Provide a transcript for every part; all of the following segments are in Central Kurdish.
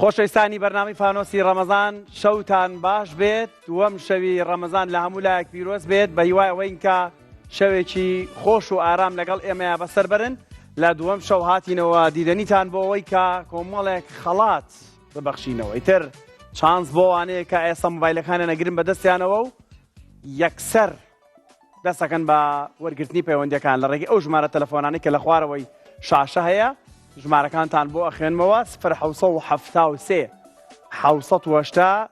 خۆشەویستانی بەرنامی فانۆسی ڕەمەزان شەوتان باش بێت دووەم شەوی ڕەمەزان لە هەموو لایەک پیرۆز بێت بە هیوای ئەوەی کە شەوێکی خۆش و ئارام لەگەڵ ئێمەیە بەسەر برن لە دووەم شەو هاتینەوە دیدەنیتان بۆ ئەوەی کە کۆمەڵێک خەڵات ببەخشینەوە ئیتر چانس بۆ وانەیە کە ئێستا مۆبایلەکانە نەگرن بەدەستیانەوە و یەکسەر دەستەکەن بە وەرگرتنی پەیوەندیەکان لە ڕێگەی ئەو ژمارە تەلەفۆنانی کە لە خوارەوەی شاشە هەیە ژمارەکانتان بۆ ئەخوێنمەوە 1970 780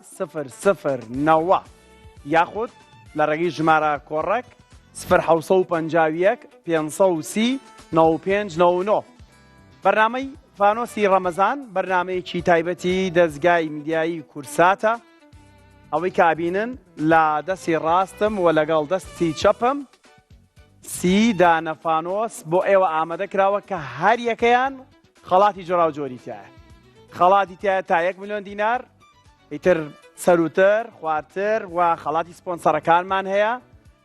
0090 یاخود لە ڕێگەی ژمارە کۆڕەک 1950 530 9599 بەرنامەی فانۆسی ڕەمەزان بەرنامەیەکی تایبەتی دەستگای میدیایی کورساتە ئەوەی کابینن لە دەستی ڕاستم و لەگەڵ دەستی چەپم سی دانە فانۆس بۆ ئێوە ئامادە کراوە کە هەر یەکەیان خەڵاتی جۆرا و جۆری تایە خەڵاتی تایە تا 1 ملیۆن دینار ئیتر سەروتر خواردتر و خەڵاتی سپۆنسەرەکانمان هەیە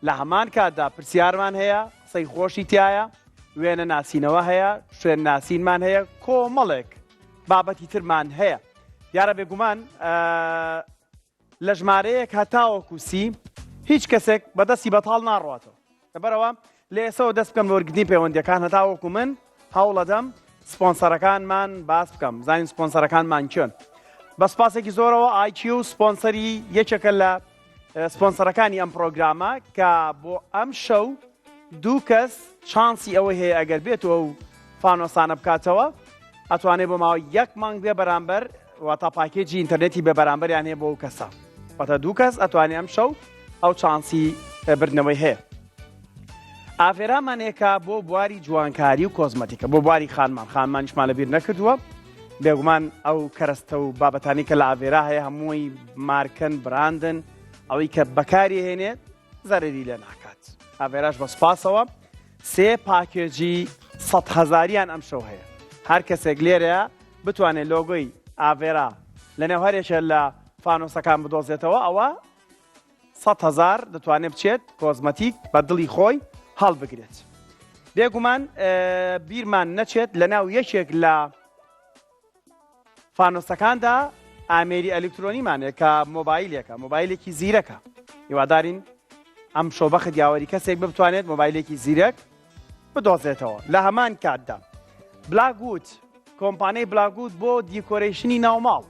لە هەمان کاتدا پرسیارمان هەیە قسەی خۆشی تایە وێنە ناسینەوە هەیە شوێن ناسینمان هەیە کۆمەڵێک بابەتی ترمان هەیە دیارە بێگومان لە ژمارەیەک هەتاوەکو سی هیچ کەسێک بەدەستی بەتاڵ ناڕاتەوە لەبەرەوە لە ئێسەوە دەست بکەم وەرگرتنی پەیوەندیەکان هەتاوەکو من هەوڵەدەم سپۆنسەرەکانمان باس بکەم زانین سپۆنسەرەکانمان چۆن بە سپاسێکی زۆرەوە IQ سپۆنسەری یەکێکە لە سپۆنسەرەکانی ئەم پرۆگرامە کە بۆ ئەم شەو دوو کەس چانسی ئەوەی هەیە ئەگەر بێتەوە و فانۆسانە بکاتەوە ئەتوانێت بۆ ماوەی 1 مانگ بێ بەرامبەر واتە پاکێجی ئینتەرنێتی بێ بەرامبەریان هەیە بۆ ئەو کەسە واتە دوو کەس ئەتوانێت ئەم شەو ئەو چانسی بردنەوەی هەیە ئافێرامانێکە بۆ بواری جوانکاری و کۆزمەتیکە بۆ بواری خانمانیشمان لەبیر نەکردووە بێگومان ئەو کەرەستە و بابەتانی کە لە ئاڤێرا هەیە هەمووی مارکن براندن ئەوەی کە بەکاری هێنێت زەرری لێ ناکات ئاڤێراش بە سپاسەوە 3 پاکێجی 100,000یان ئەم شەو هەیە هەر کەسێک لێرەیە بتوانێت لۆگۆی ئاڤێرا لە نێو هەرێکە لە فانۆسەکان بدۆزێتەوە ئەوە 100,000 دەتوانێت بچێت کۆزمەتیک بە دڵی خۆی هەڵبگرێت بێگومان بیرمان نەچێت لە ناو یەکێک لە فانۆسەکاندا ئامێری ئەلکترۆنیمانێک کە مۆبایلێکە مۆبایلێکی زیرەکە هیوادارین ئەم شۆبەخت یاوەری کەسێک بتوانێت مۆبایلێکی زیرەک بدۆزێتەوە لە هەمان کاتدا بلاگوت کۆمپانیای بلاگوت بۆ دیکۆرێشنی ناوماڵ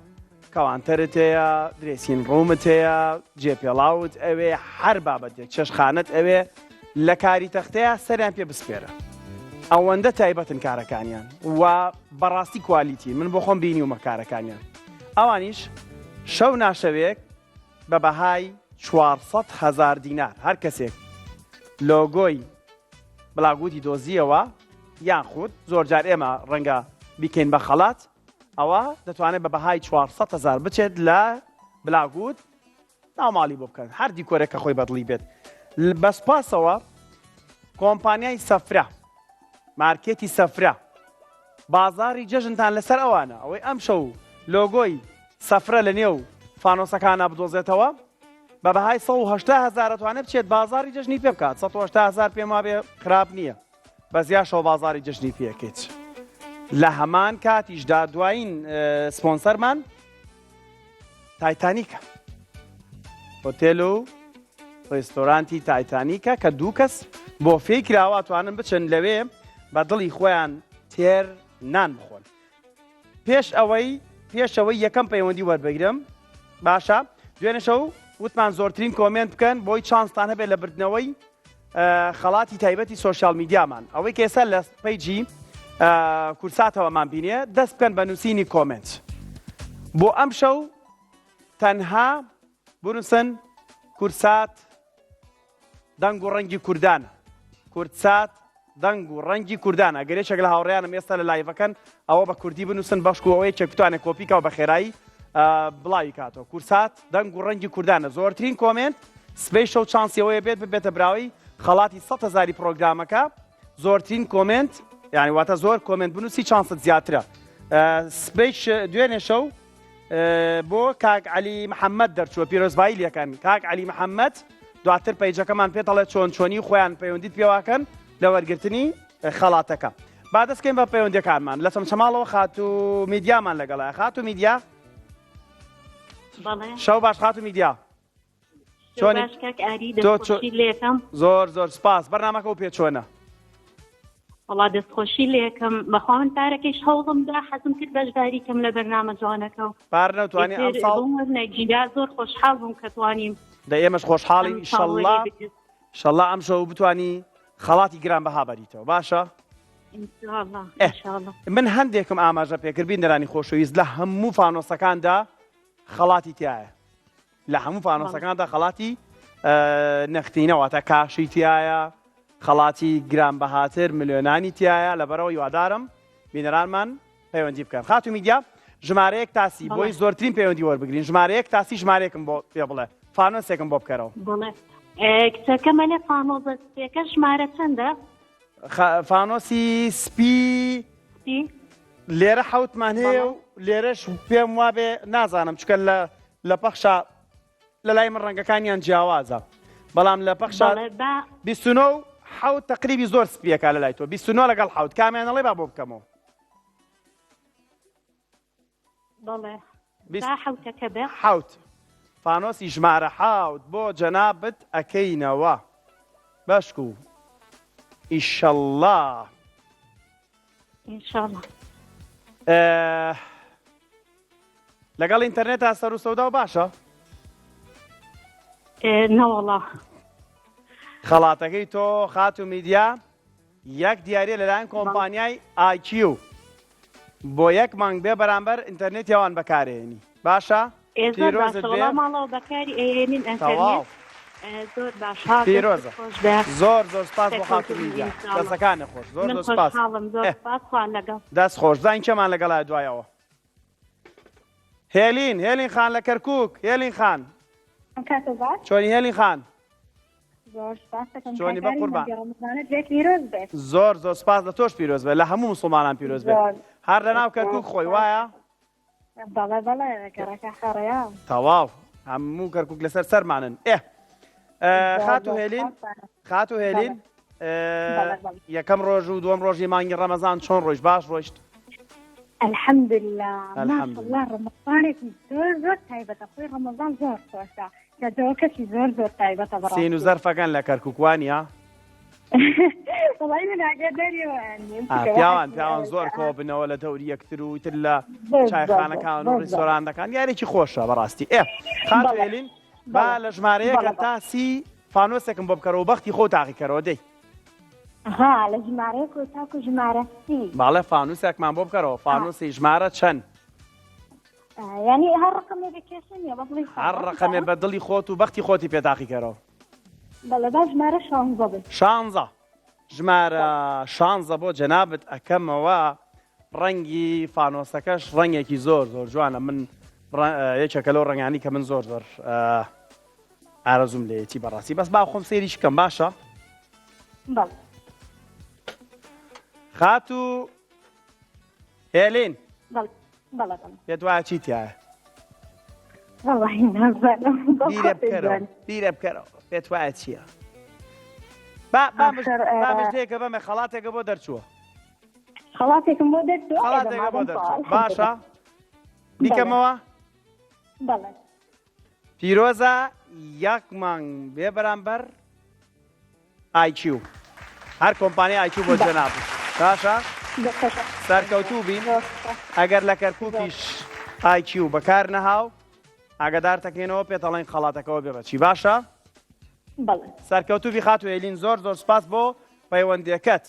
کەوانتەرت هەیە درێسین ڕوومت هەیە جێپێڵاوت ئەوێ هەر بابەتێک چێشخانت ئەوێ لە کاری تەختەیە سەریان پێ بسپێرە ئەوەندە تایبەتن کارەکانیان و بەڕاستی کوالیتی من بۆ خۆم بینیومە کارەکانیان ئەوانیش شەو ناشەوێک بە بەهای 400,000 دینار هەر کەسێک لۆگۆی بلاگوتی دۆزیەوە یانخود زۆرجار ئێمە ڕەنگە بیکەین بە خەڵات ئەوە دەتوانێت بە بەهای 400,000 بچێت لە بلاگوت ناوماڵی بۆ بکەن هەر دیکۆرێکە خۆی بەدڵی بێت بەسپاسەوە کۆمپانیای سەفرە مارکێتی سەفرە بازاری جەژنتان لەسەر ئەوانە ئەوەی ئەم شەو لۆگۆی سەفرە لە نێو فانۆسەکانە بدۆزێتەوە بە بەهای 180,000 دەتوانێت بچێت بازاری جەژنی پێ بکات 180,000 پێم وابێ خراپ نییە بەزیا شەو بازاری جەژنی پێکەیت لە هەمان کاتیشدا دوایین سپۆنسەرمان تایتانیکە هۆتێل و ڕێستۆرانتی تایتانیکە کە دوو کەس بۆ فێی کراوە توانن بچن لەوێ بە دڵی خۆیان تێر نان بخۆن پێشەوەی یەکەم پەیوەندی وەربگرم باشە دوێنێ شەو وتمان زۆرترین کۆمنت بکەن بۆی چانستان هەبێت لە بردنەوەی خەڵاتی تایبەتی سۆشیال میدیامان ئەوەی کێسە لە پەیجی کورساتەوەمان بینێ دەست بکەن بە نووسینی کۆمنت بۆ ئەم شەو تەنها بنووسن کورسات دەنگ و ڕەنگی کوردانە کورسات دەنگ و ڕەنگی کوردانە گەرێکێک لە هاوڕێیانم ئێستا لە لایڤەکەن ئەوە بە کوردی بنووسن بەشک و ئەوەیە کێک بتوانێت کۆپیکەوە بە خێرایی بڵاوی کاتەوە کورسات دەنگ و ڕەنگی کوردانە زۆرترین کۆمنت سبەی شەو چانسیەوەیە بێت ببێتە براوی خەڵاتی 100,000 پرۆگرامەکە زۆرترین کۆمنت یعنی واتە زۆر کۆمنت بنووسی چانست زیاترە سبەی دوێنێ شەو بۆ کاک عەلی محەممەد دەرچووە پیرۆزباییلەکەن کاک عەلی محەممەد دواتر پەیجەکەمان پێدەڵێ چۆنی خۆیان پەیوەندیت پێواکەن لە وەرگرتنی خەڵاتەکە با دەستکەین بە پەیوەندیەکانمان لە چەمچەماڵەوە خات و میدیامان لەگەڵایە خات و میدیا شەو باش خاتو میدیا باش کاک ئاری دەستخۆشی لێکم زۆر سپاس بەرنامەکە و پێ چۆنە وڵا دەستخۆشی لێکم بەخوا من پارەکەیش هەوڵمدا حەزم کرد بەشداری کەم لە بەرنامە جوانەکە و پار نەتوانی ئەم ساڵ نەگیرا زۆر خۆشحاڵ بووم کە توانیم دە ئێمەش خۆشحاڵین ئینشەڵڵا ئینشەڵڵا ئەم شەو بتوانی خەڵاتی گرانبەها بەریتەوە باشە من هەندێکم ئاماژە پێکرد بینەرانی خۆشەویست لە هەموو فانۆسەکاندا خەڵاتی تایە لە هەموو فانۆسەکاندا خەڵاتی نەختینەوە تا کاشی تایە خەڵاتی گرانبەهاتر ملیۆنانی تایە لەبەرەوە هیوادارم بینەرانمان پەیوەندی بکەن خاتو میدیا ژمارەیەک تاسی بۆی زۆرترین پەیوەندی وەربگرین ژمارەیەک تاسی ژمارەیەکم بۆ پێ بڵێ فانۆسێکم بۆ بکەرەوە کچەکەمەنێ فانۆزەکە ژمارە چەندە فانۆسی سپی لێرە حوتمان هەیە و لێرەش پێم وابێ نازانم چکە لە پەخشە لە لای من ڕەنگەکانیان جیاوازە بەڵام لە پەخشە 29 حوت تقریبی زۆر سپیەکە لە لای تۆ 29 لەگەڵ حوت کامیانەڵێ با بۆ بکەمەوە حوت فانۆسی ژمارە حوت بۆ جەنابەت ئەکەینەوە بەشکو ئیشەڵڵا لەگەڵ ئینتەرنێتە سەر و سەودا و باشە نەوەڵا خەڵاتەکەی تۆ خات و میدیا یەک دیارە لەلایەن کۆمپانیای IQ بۆ یەک مانگ بێ بەرامبەر ئینتەرنێت یاوان بەکارێنی باشە پیرۆزە زۆر سپاس بۆ خات و میدیا دەستەکانە خۆش زۆر سپاس دەست خۆش زین چەمان لەگەڵای دوایەوە هێلین خان لە کەرکووک هێلین خان چۆنی هێلین خان چۆنی بە قوربان زۆر سپاس لە تۆش پیرۆز بێت لە هەموو موسڵمانان پیرۆز بێت هەر لەناو کەرکووک خۆی وایە تەواو هەموو کەرکووک لەسەر سەرمانن خات و هێلین یەکەم ڕۆژ و دووەم ڕۆژی مانگی ڕەمەزان چۆن ڕۆیشت باش ڕۆیشت الحەمدوللا ماشەڵڵا ڕەمەزانێکی زۆر تایبەتە خۆی ڕەمەزان زۆر خۆشە کەجەوە کەسی زۆر تایبەتە بەڕاستی سین و زەرفەکان لە کەرکووک وانە وڵای من ئاگاداریەوە پیاوان زۆر کۆ بنەوە لە دەوری یەکتر و تر لە چایخانەکان و ڕێستۆرانەکان یارێکی خۆشە بەڕاستی خات و هێلین با لە ژمارەیەکە تاسی فانۆسێکم بۆ بکەرەوە بەختی خۆ تاقیکەرەوە دەی لە ژمارەیە کۆتاکو ژمارە باڵێ فانووسێکمان بۆ بکەرەوە فانۆسی ژمارە چەند ینی هەر ڕقمێ بکێشنیە بەڵی هەر ڕقمێ بە دڵی خۆت و بەختی خۆتی پێ تاقیکەرەوە بەڵێ با ژمارە 16 ژمارە 16 بۆ جەنابەت ئەکەمەوە ڕەنگی فانۆسەکەش ڕەنگێکی زۆر جوانە من یەکێکە لەو ڕەنگانی کە من زۆر ئارەزوم لێتی بەڕاستی بەس با خۆم سێریش کەم باشە خات و هێلین پێت وایە چی تایە بیرە بکەرەوە پێت وایە چییە بامشتێکە بەمە خەڵاتێکە بۆ دەرچووە خەڵاتێکم بۆ دەرچووە باشە بیکەمەوە پیرۆزە یەک مانگ بێ بەرامبەر IQ هەر کۆمپانیای IQ بۆ جەنابەت باشە سەرکەوتوو بین ئەگەر لە کەرکووکیش IQ بەکار نەهاو ئاگادار دەکەینەوە پێتەڵێن خەڵاتەکەەوە بێ بەچی باشە سەرکەوتوبی خات و هێلین زۆر سپاس بۆ پەیوەندیەکەت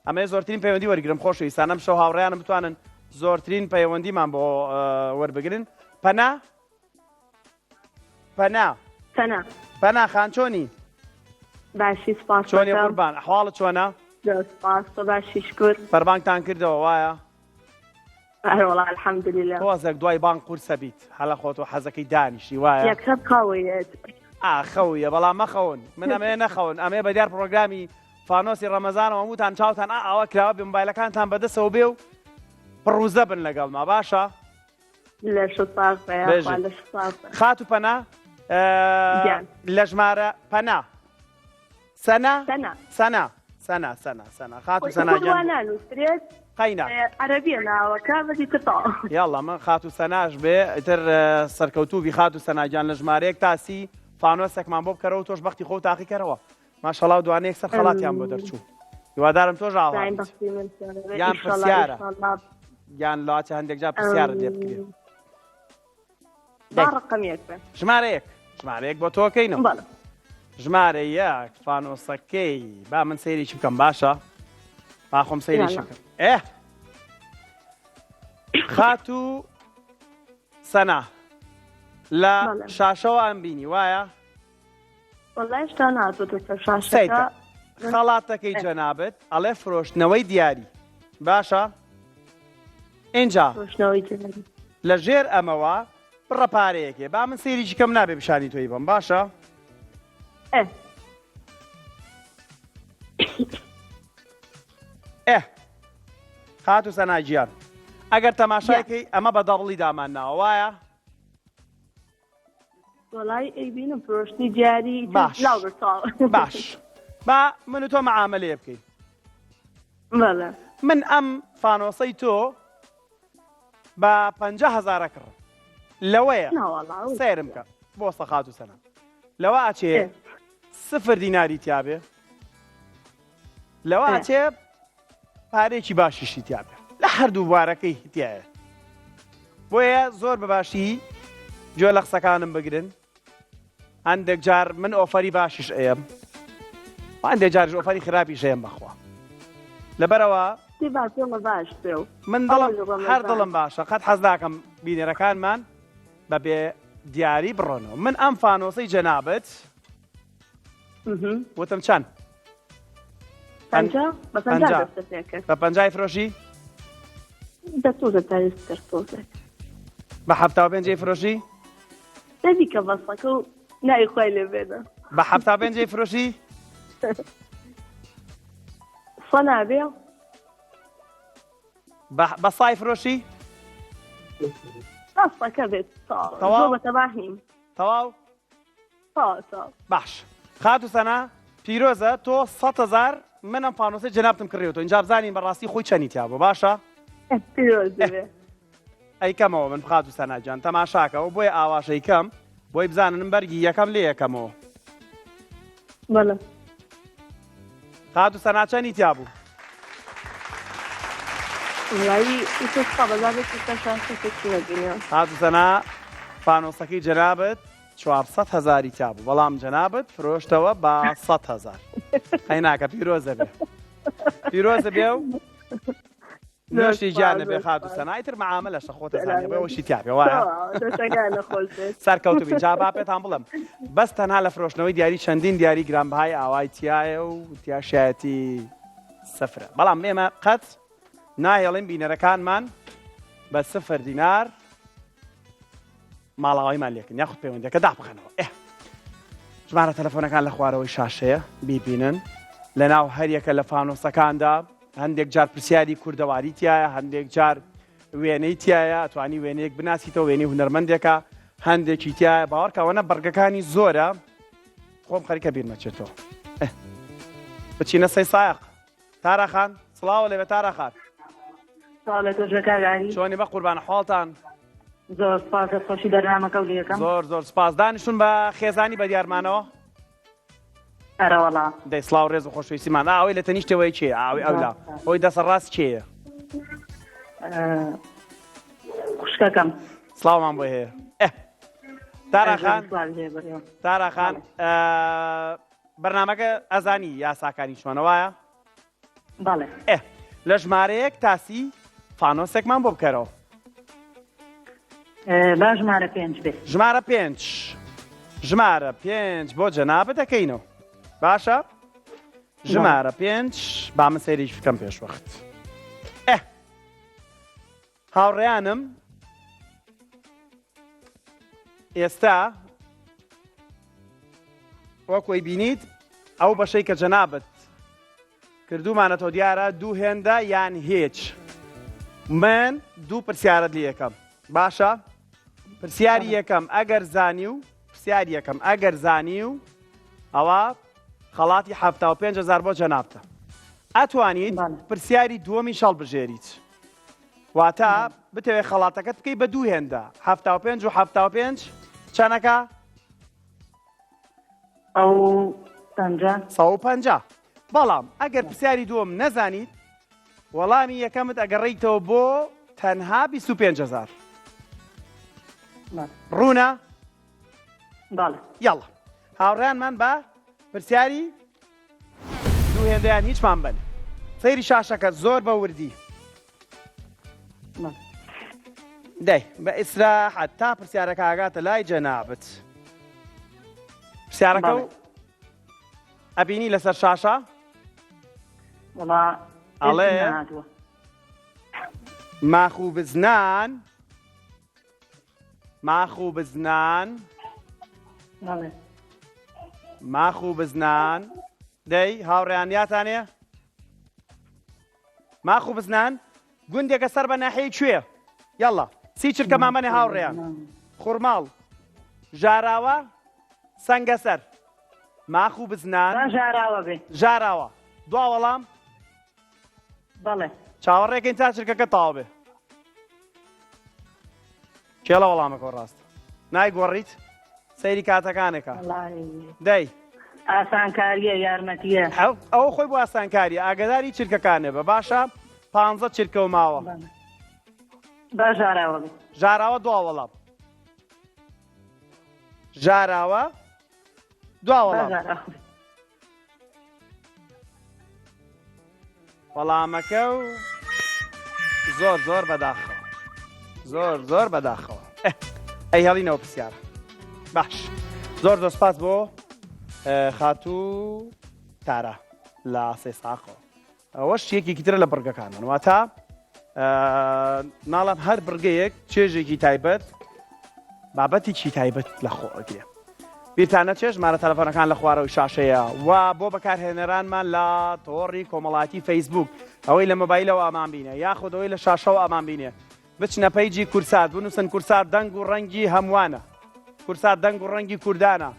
ئەمە زۆرترین پەیوەندی وەرگرم خۆشەویستانم شەو هاوڕێیانم بتوانن زۆرترین پەیوەندیمان بۆ وەربگرن پەنا خان چۆنی باشی سپاس چۆنی قوربان ئەحواڵت چۆنە باشی شکر فەربانگتان کردەوە وایە وڵا الحەمدوللیلا تۆزێک دوای بانگ قورسە بیت هەڵە خۆت و حەزەکەی دانیشتی وایە یەکسەر قاوەیەت خەویە بەڵام مەخەون من ئەمێ نەخەون ئەمێ بەدیار پرۆگرامی فانۆسی ڕەمەزانەوە هەمووتان چاوتان ئاوا کراوە بێ مۆبایلەکانتان بەدەستەوە بێ و پڕوزە بن لەگەڵما باشە خات و پەنا لە ژمارە پەنا سەنا خات و سەناگیان قەینە عەرەبیە ناوەکە بەدی تەواو یاڵا من خات و سەناش بێ ئیتر سەرکەوتووی خات و سەناجان لە ژمارەیەک تاسی فانۆسێکمان بۆ بکەرەوە تۆش بەختی خۆ تاقیکەرەوە ماشەڵا و دوانەیەک سەر خەڵاتیان بۆ دەرچوو هیوادارم تۆش ئاوات یان پرسیارە یان لاچە هەندێک جار پرسیارت لێ بکرێت ڕقەمیەک بێ ژمارەیەک بۆ تۆکەینەوە ژمارە یەک فانۆسەکەی با من سەیریشی بکەم باشە با خۆم سەیریشی بکەم خات و سەنا لە شاشەوە ئەم بینی وایە وەڵای هێشتا نهاتووەتە سەر شاشەکە خەڵاتەکەی جەنابەت ئەڵێ فرۆشتنەوەی دیاری باشە اینجا فرۆشتنەوەی دیاری لە ژێر ئەمەوە بڕە پارەیەکێ با من سەیریشی کەم نابێ پیشانی تۆی بم باشە خات و سەناجیان ئەگەر تەماشایەکەی ئەمە بە دەڕڵی دامان ناوە وایە وەڵای ئەیبینم فرۆشتنی دیاری باش با من و تۆ مەعامەلەیە بکەین بەڵێ من ئەم فانۆسەی تۆ بە 50,000 کڕ لەوەیە سیرم کە بۆ سەخات و سەنا لەوە ئاچێ 0 دیناری تیابێ لەوە ئاچێ پارێکی باشیشی تیابێ لە هەردوو بوارەکەی تایە بۆیە زۆر بەباشی گوێ لە قسەکانم بگرن هەندێک جار من ئۆفەری باشیش ئەیەم هەندێک جارش ئۆفەری خراپیش ئەیەم بەخوا لەبەرەوە من دڵم هەر دڵم باشە قەت حەز ناکەم بینەرەکانمان بەبێ دیاری بڕۆنەوە من ئەم فانۆسەی جەنابەت وتم چەند بە 50 فرۆشی بە 75 فرۆشی دەبیکە بەسەکە و نایخوای لێ بێنە بە 75 فرۆشی سە نابێ بە سای فرۆشی ڕاستەکە بێت بەتەباهیم تەواو تا باش خات و سەنا پیرۆزە تۆ 100,000 من ئەم فانۆسەی جەنابتم کڕیەوە اینجا بزانین بەڕاستی خۆی چەنی تیا بۆ باشە ئەیکەمەوە من خات و سەناجان تەماشاکەەوە بۆیە ئاواشەی کەم بۆی بزانن بەرگی یەکەم لێ یەکەمەوە خات و سەنا چەنی تیا بوو خات و سەنا فانۆسەکەی جەنابەت 400,000 تیا بوو بەڵام جەنابەت فرۆشتەوە بە 100,000 ئەی ناکە پیرۆزە بێ پیرۆزە بێ و نوێشتی گیانە بێ خات و سەنا ئیتر مەعامەلەشە خۆتە زانێ بەوەشی تیا بێ وایە سەرکەوتوبی جا با پێتان بڵێم بەس تەنها لە فرۆشتنەوەی دیاری چەندین دیاری گرانبەهای ئاوای تایە و تیاشایەتی سەفرە بەڵام ئێمە قەت نایەڵێن بینەرەکانمان بە 0 دینار ماڵاوایمان لێکن یاخود پەیوەندیەکە دابخەنەوە ژمارە تەلەفۆنەکان لە خوارەوەی شاشەیە بیبینن لەناو هەریەکە لە فانۆسەکاندا هەندێک جار پرسیاری کوردەواری تایە هەندێک جار وێنەی تایە ئەتوانی وێنەیەک بناسیتەوە وێنەی هونەرمەندێکە هەندێکی تایە باوەڕکەوەنە بەرگەکانی زۆرە خۆم خەریکە بیرمەچێتەوە بچینە سەی سایق تاراخان سڵاوە لێ بە تاراخان چۆنی بە قوربانە حاڵتان زۆر سپاس خۆشی بەرنامەکە و لێکم زۆر سپاس دانیشتون بە خێزانی بە دیارمانەوە ئەرەوەڵا دەی سڵاو ڕێز و خۆشویستیمان ئەوەی لە تەنیشتەوەی چێ ئاوی ئەولا ئەوی دەسەڕاست چێە خوشکەکەم سڵاومان بۆ هەیە تاراخان بەرنامەکە ئەزانی یاساکانی چۆنەوەیە بەڵێ لە ژمارەیەک تاسی فانۆسێکمان بۆ بکەرەوە با ژمارە 5 بێت ژمارە 5 بۆ جەنابەت دەکەینەوە باشە ژمارە 5 با من سەیریش بکەم پێش وەخت هاوڕێیانم ئێستا وەکوی بینیت ئەو بەشەی کە جەنابەت کردومانەتەوە دیارە دوو هێندە یان هیچ من دوو پرسیارەت لێ یەکەم باشە پرسیاری یەکەم ئەگەر زانی و ئەوە خەڵاتی 75,000 بۆ جەنابتە ئەتوانیت بەڵێ. پرسیاری دووەمی شەڵبژێریت واتە بتەوێت خەڵاتەکەت بکەی بە دوو هێندە 75 و 75 چەنەکە ئەو پەنجا 150 بەڵام ئەگەر پرسیاری دووەم نەزانیت وەڵامی یەکەمت ئەگەڕێیتەوە بۆ تەنها 25,000 بەڵێ. ڕوونە بەڵێ. یاڵە هاوڕێیانمان بە پرسیاری دوو هێندەیان هیچمان بن سەیری شاشەکە زۆر بە وردی بەڵێ. دەی بە ئیسراحەت تا پرسیارەکە ئاگاتە لای جەنابەت پرسیارەکە و بەڵێ. ئەبینی لەسەر شاشە وەڵا ئەڵێ. هێزم نەهاتووە. ماخوو بزنان ماخوو بزنان بەڵێ. ماخوو بزنان دەی هاوڕێیان یاتانێ ماخوو بزنان گوندێکە سەر بە ناحەیە کوێ یاڵا سی چرکە مامەنێ هاوڕێیان خوڕماڵ ژاراوە سەنگەسەر ماخوو بزنان ژاراوە بێ. ژاراوە دوا وەڵام بەڵێ. چاوەڕێکین تا چرکەکە تاو بێ کێڵە وەڵامەکە ڕاستە نایگۆڕیت سەیری کاتەکانێکە وەڵی دەی ئاسانکاریە یارمەتیە. ئەوە خۆی بۆ ئاسانکاری ئاگداری چرکەکانێ بە باشە 15 چرکە و ماوە بەڵێ. با ژاراوە بێ. ژاراوە دوا وەڵام ژاراوە دوا با وەڵام ژاراوە بێ. وەڵامەکە و زۆر زۆر بەداخەوە زۆر زۆر بەداخەوە ئەی هەڵینەوە پرسیارە باش زۆر زۆر سپاس بۆ خاتوو تارە لە سێ ساقەوە ئەوە شتێکی ترە لە بڕگەکانن واتە ناڵم هەر بڕگەیەک چێژێکی تایبەت بابەتێکی تایبەت لە خۆگرێ بیرتانە چێژ مارە تەلەفۆنەکان لە خوارەوەی شاشەیە و بۆ بەکارهێنەرانمان لە تۆڕی کۆمەڵاتی فەیسبوک ئەوەی لە مۆبایلەوە ئامان بینێ یاخودەوەی لە شاشەوە ئامان بینێ بچنە پەیجی کورسات بنووسن کورسات دەنگ و ڕەنگی هەمووانە کورسات دەنگ و ڕەنگی کوردانە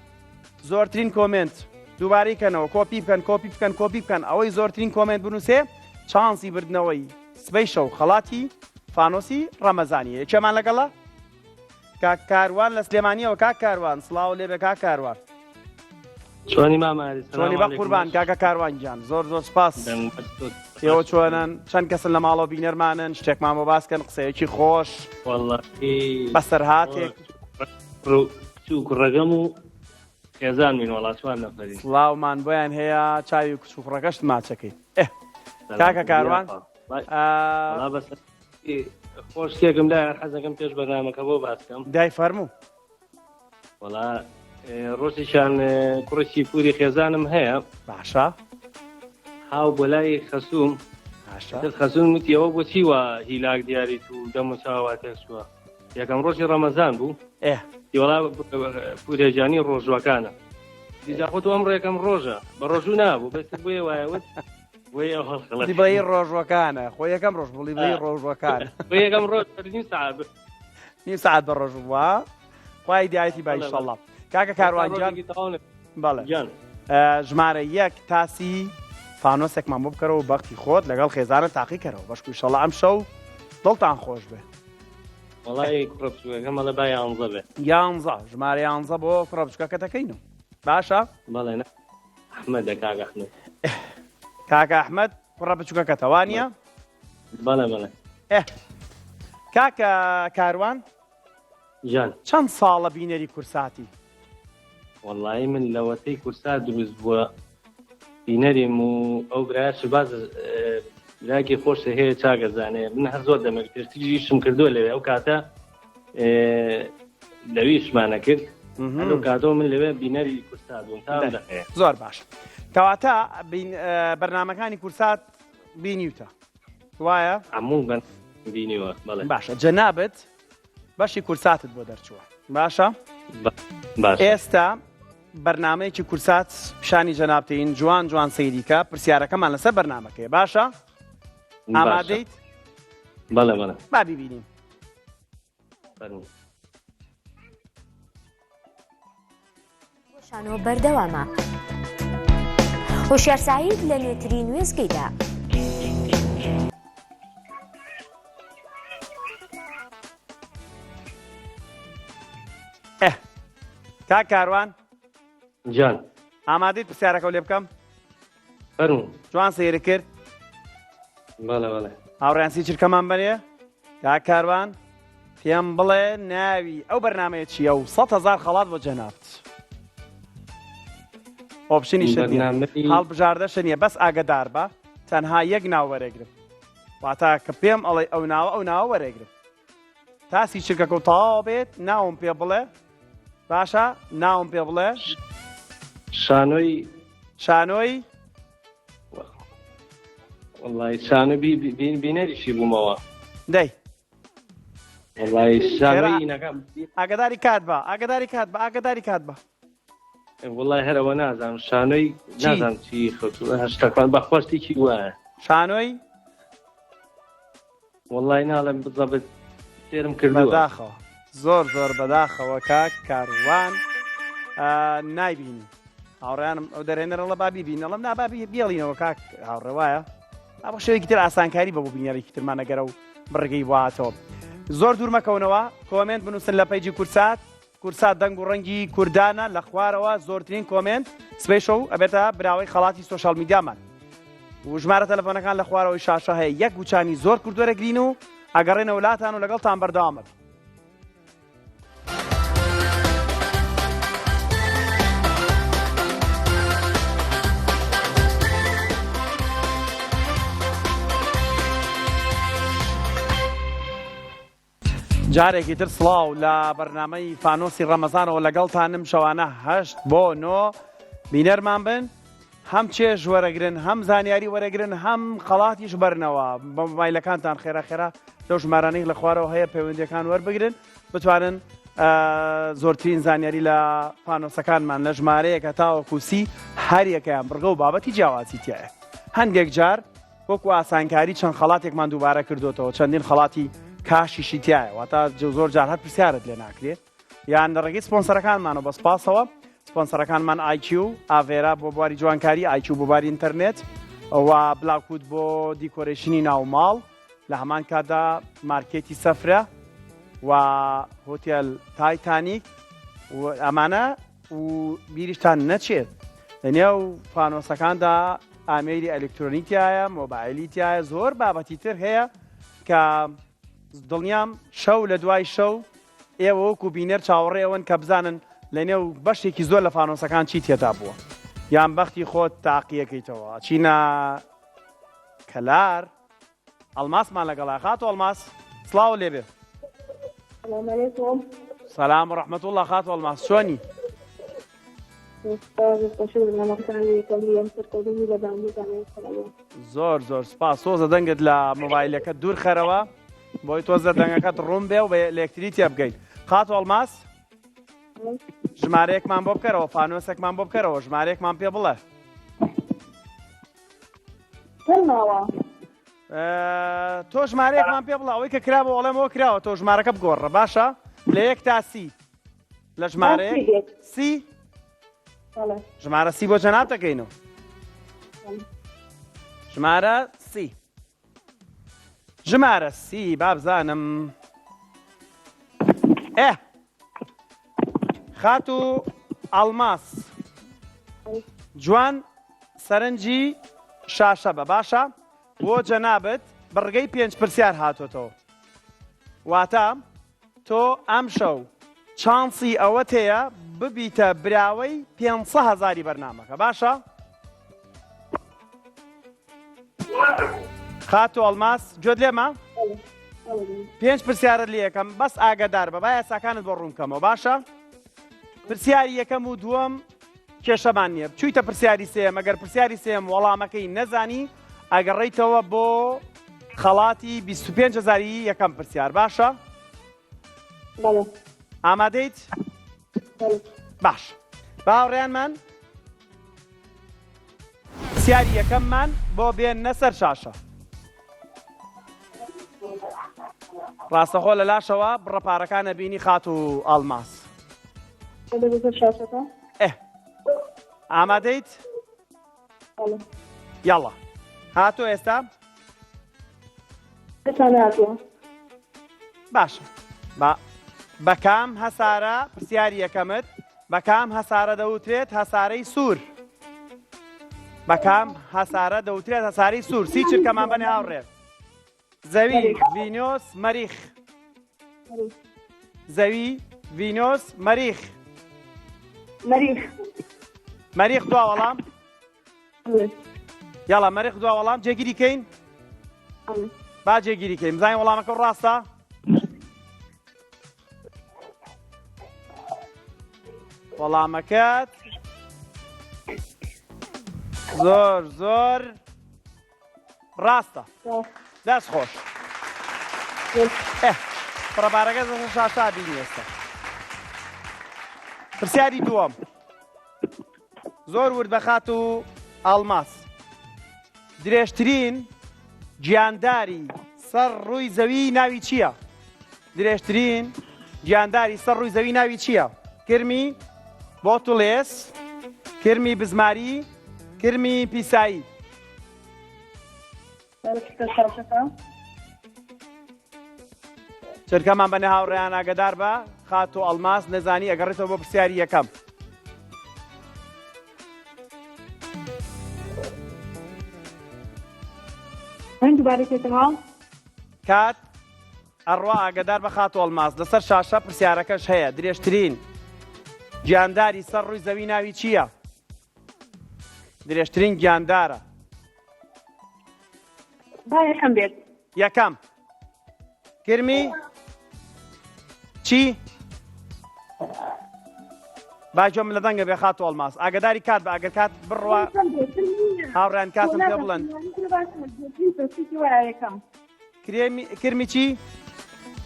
زۆرترین کۆمنت دووبارەی کەنەوە کۆپی بکەن کۆپی بکەن کۆپی بکەن ئەوەی زۆرترین کۆمنت بنووسێ چانسی بردنەوەی سبەی شەو خەڵاتی فانۆسی ڕەمەزانیە یەکێمان لەگەڵە کاک کاروان لە سلێمانیەوە کاک کاروان سڵاو لێبێ کاک کاروان چۆنی ماماری چۆنی بە قوربان کاکە کاروان گیان زۆر زۆر سپاس ئێوە چۆنن چەند کەسن لە ماڵەوە بینەرمانن شتێکمان بۆ باسکەن قسەیەکی خۆش بەسەر هاتێک کوڕەکەم و خێزان من وڵاتوان نەفەری سڵاومان بۆیان هەیە چاوی کچ و فڕەکەشت ماچەکەی کاکە کاروان خۆش شتێکم لای حەزەکەم پێش بەرنامەکە بۆ باسکەم دای فەرموو وەڵا ڕۆژێکیان کوڕێکی پووری خێزانم هەیە باشە هاو بۆ لای خەسووم خەسوون وتیەوە بۆچی وە هیلاک دیاریت و دەم و چاواتێک چووە یەکەم ڕۆژی ڕەمەزان بوو دیوەڵا پورێجانی ڕۆژوەکانە دیجاخۆت ئەم ڕێکەم ڕۆژە بە ڕۆژوو نابوو بەست بۆیە وایەوت بڵی ڕۆژوەکانە خۆی یەکەم ڕۆژ بڵی بڵی ڕۆژوەکان یەکەم ڕۆژ نیم سعات بە ڕۆژ بووە خوای دیایەتی با ئینشەڵڵا کاکە کاروانجان بەڵێ ژمارە یەک تاسی فانۆسێکمان بۆ بکەرەوە بەختی خۆت لەگەڵ خێزانە تاقی کەرەوە بەشکو ئینشەڵڵا ئەم شەو دڵتان خۆش بێ وەڵای کوڕە بچووکەکەمە لە با 11 بێ 11 ژمارە 11 بۆ کوڕە بچووکەکە دەکەینەوە باشە بەڵێ ئەحمەدە کاک ئەحمەد کاکە ئەحمەد کوڕە بچووکەکە تەوانیە بەڵێ بەڵێ کاکە کاروان جان چەند ساڵە بینەری کورساتی وەڵی من لەوەتەی کورسات دروست بووە بینەریم و ئەو برایش باز براکی خۆشە هەیە چاگەزانێ من هەر زۆر دەمەک پێشتیشم کردووە لەوێ ئەو کاتە لەویشمانە کرد ئەو کاتەوە من لەوێ بینەری کورسات بووم تا زۆر باش کەواتە بەرنامەکانی کورسات بینیوتە وایە هەموو بینیوە بەڵێ باشە جەنابەت بەشی کورساتت بۆ دەرچووە باشە ئێستا بەرنامەیەکی کورسات پیشانی جەنابتەین جوان جوان سەیریکە پرسیارەکەمان لەسەر بەرنامەکەیە باشە ئامادەیت بەڵێ بەڵێ با بیبینیم خۆشانەوە بەردەوامە هۆشیار سعید لە نوێترین وێزگەیدا کا کاروان جان ئامادەیت پرسیارەکە لێ بکەم فەرموو جوان سەیری کرد بەڵێ بەڵێ هاوڕێنسی چرکەمان بەرێ کا کاروان پێم بڵێ ناوی ئەو بەرنامەیە چییە و 100,000 خەڵات بۆ جەنابت ئۆپشنی شت نییە هەڵبژاردەشە نییە بەس ئاگدار بە تەنها یەک ناو وەرەگرم واتە کە پێم ئەڵێ ئەو ناوە وەرەگرم تاسی چرکەکە و تەواو بێت ناوم پێ بڵێ باشە ناوم پێ بڵێ شانۆی والله شانۆ بینەریشی بوومەوە دەی والله شانۆی نەکەم ئاگداری کات بە والله هەرەوە نازانم شانۆی نازانم چی هەشتەکان بەخۆشتێکی وایە شانۆی والله ناڵێم بزەبت تێرم کردووە بەداخەوە زۆر بەداخەوە کاک کاروان نایبینی هاوڕیانم ئەو دەرێنەرەڵە بابی بینەڵم نابابی بێڵینەوە کاک هاوڕێوایە ئەوە شێوەیەکی تر ئاسانکاری بە بۆ بینیارێکی ترمانەگەرە و بڕگەی واتەوە زۆر دوور مەکەونەوە کۆمنت بنووسن لە پەیجی کورسات دەنگ و ڕەنگی کوردانە لە خوارەوە زۆرترین کۆمنت سپێشە و ئەبێتە براوەی خەڵاتی سۆشال میدیامان و ژمارە تەلەفۆنەکان لە خوارەوەی شاشە هەیە یەک گوچانی زۆر کوردوەرەگرین و ئەگەڕێنە وڵاتان و لەگەڵتان بەردەوامە جارێکی تر سڵاو لە بەرنامەی فانۆسی ڕەمەزانەوە لەگەڵتانم شەوانە 8 بۆ 9 بینەرمان بن هەم چێژ وەرەگرن هەم زانیاری وەرەگرن هەم خەڵاتیش بەرنەوە بە مۆبایلەکانتان خێرا لەو ژمارانەی لە خوارەوە هەیە پەیوەندیەکان وەربگرن بتوانن زۆرترین زانیاری لە فانۆسەکانمان لە ژمارەیەکە تاوەکو سی هەر یەکەیان بڕگە و بابەتی جیاوازی تایە هەندێک جار وەکو ئاسانکاری چەند خەڵاتێکمان دووبارە کردوتەوە چەندین خەڵاتی کاشیشی تایە واتە زۆر جار هەر پرسیارت لێ ناکرێت یان لە ڕێگەی سپۆنسەرەکانمانەوە بە سپاسەوە سپۆنسەرەکانمان IQ ئاڤێرا بۆ بواری جوانکاری IQ بۆ بواری ئینتەرنێت ئەوە بلاکوود بۆ دیکۆرێشنی ناوماڵ لە هەمان کاتدا مارکێتی سەفرە و هۆتێل تایتانیک ئەمانە و بیریشتان نەچێت لەنێو فانۆسەکاندا ئامێری ئەلکترۆنیکیایە مۆبایلیتیایە زۆر بابەتی تر هەیە کە دڵنیام شەو لە دوای شەو ئێوە وەکو بینەر چاوەڕێەوەن کە بزانن لەنێو بەشێکی زۆر لە فانۆسەکان چی تێدا بووە یان بەختی خۆت تاقیەکەیتەوە چینە کەلار ئەڵماسمان لەگەڵا خاتۆ ئەڵماس سڵاو لێبێ سەلام و ڕەحمەت وڵڵا خاتۆ ئەڵماس چۆنی زۆر سپاس تۆزە دەنگت لە مۆبایلەکە دوور خەرەوە بۆی تۆزە دەنگەکەت ڕوون بێ و بە ئەلێکتریتیا بگەیت خاتۆ ئەڵماس ژمارەیەکمان بۆ بکەرەوە فانۆسێکمان بۆ بکەرەوە ژمارەیەکمان پێ بڵێ تۆ ژمارەیەکمان پێ بڵێ ئەوەی کە کرابە وەڵێمەوە کراوە تۆ ژمارەکە بگۆڕە باشە لە 1 تا 30 لە ژمارەیەک 30 ژمارە 30 بۆ جەناب دەکەینەوە ژمارە 30 ژمارە 30 بابزانم خات و ئەڵماس جوان سەرنجی شاشە بە باشە بۆ جەنابەت بڕگەی 5 پرسیار هاتوۆتەوە واتە تۆ ئەم شەو چانسی ئەوەت هەیە ببیتە براوەی 500,000 بەرنامەکە باشە خات و ئەڵماس گوێت لێمە 5 پرسیارت لێ یەکەم بەس ئاگدار بە با یاساکانت بۆ ڕوونکەمەوە باشە پرسیاری یەکەم و دووەم کێشەمان نییە چوویتە پرسیاری سێم ئەگەر پرسیاری سێم وەڵامەکەی نەزانی ئەگەڕێیتەوە بۆ خەڵاتی 25,000 یەکەم پرسیار باشە ئامادەیت باش باوەڕێیانمان پرسیاری یەکەممان بۆ بێننە سەر شاشە ڕاستەخۆ لە لاشەوە بڕەپارەکانە بینی خات و ئەڵماس ئامادەیت یاڵا هاتۆ ئێستا باشە بەکام هەسارە پرسیاری یەکەمت بەکام هەسارە دەوترێت هەسارەی سوور بەکام هەسارە دەوترێت هەسارەی سوور سی چرکەمان بەنێ هاوڕێ زەوی ڤینۆس مەریخ زەوی ڤینۆس مەریخ مەریخ دوا وەڵام یاڵا مەریخ دوا وەڵام جێگیری کەین با جێگیری کەین بزانین وەڵامەکە ڕاستە وەڵامەکەت زۆر ڕاستە دەست خۆش پڕەبارەکە شاشا بینی ئێستا پرسیاری دووەم زۆر ورد بەخات و ئاڵماس درێژترین گیانداری سەر ڕووی زەوی ناوی چییە؟ درێژترین گیانداری سەر ڕووی زەوی ناوی چییە؟ کرمی بۆتوڵێس کرمی بزماری کرمی پیسایی چرکەمان بەنێ هاوڕێیان ئاگادار بە خات و ئەڵماس نەزانی ئەگەڕێتەوە بۆ پرسیاری یەکەم کات ئەڕوا ئاگادار بە خات و ئەڵماس لەسەر شاشە پرسیارەکەش هەیە درێژترین گیانداری سەر ڕووی زەوی ناوی چییە؟ درێژترین گیاندارە یەکەم بێت یەکەم کرمی چی؟ باجۆم لە دەنگە بێ خات و ئەڵماس ئاگاداری کات بە ئەگەر کات بڕوا هاوڕێیان کاتم پێ بڵێن کرمی چی؟